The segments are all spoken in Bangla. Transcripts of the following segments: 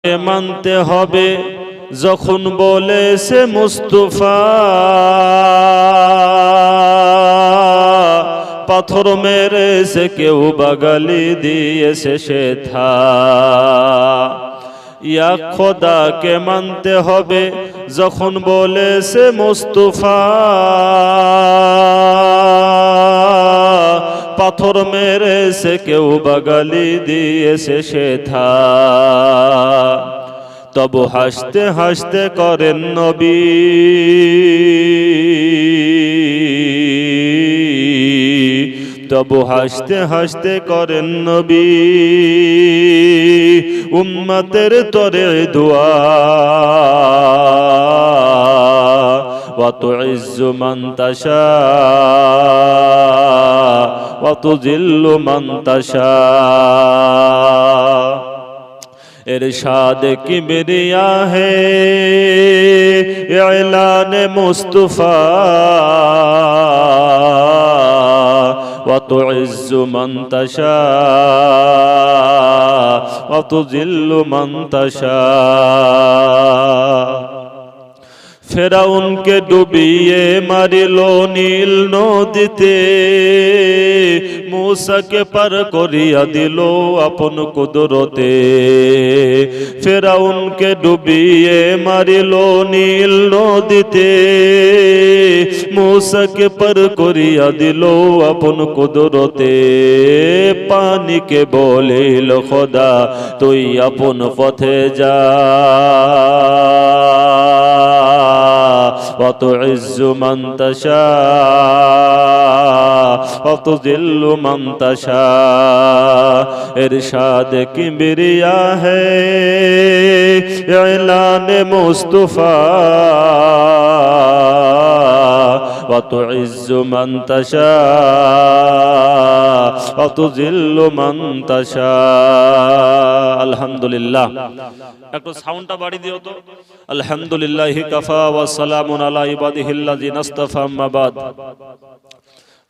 মানতে হবে যখন বলেছে মুস্তাফা, পাথর মেরেছে কেউ বাগালি দিয়েছে সে থা। ইয়া খোদাকে মানতে হবে যখন বলেছে মুস্তাফা, পাথর মেরেছে কেউ বাগালি দিয়েছে সে থা। তবু হাসতে হাসতে করেন নবী, তবু হাসতে হাসতে করেন নবী, উম্মতের তরে দোয়া। ওয়া তুইজ্জু মান তাশা ওয়া তুযিল্লু মান তাশা। इरशाद किबरिया है ऐलान मुस्तफा, व तुइज्जु मन तशा व तुजिल्लु मन तशा। ফেরাউনকে ডুবিয়ে মারিল নীল নদীতে, মূসাকে পার করিয়া দিল আপন কুদরতে। ফেরাউনকে ডুবিয়ে মারিল নীল নদীতে, মূসাকে পার করিয়া দিল আপন কুদরতে। পানিকে বলিল খোদা তুই আপন পথে যা, ওয়া তুইজ্জু মান তাশা ওয়া তুযিল্লু মান তাশা। ইরশাদ কিবরিয়া है ऐलान मुस्तफा, ওয়া তুইজ্জু মান তাশা ওয়া তুযিল্লু মান তাশা। আলহামদুলিল্লাহ। একটু সাউন্ডটা বাড়ি দিও তো। আলহামদুলিল্লাহি কাফা ওয়া সালামুন আলা ইবাদিহিল্লাযিনা ইসতাফা, আম্মা বাদ।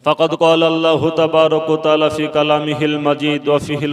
ফাকাদ ক্বালা আল্লাহু তাবারাকা ওয়া তাআলা ফি কালামিহিল মাজিদ ওয়া ফিহিল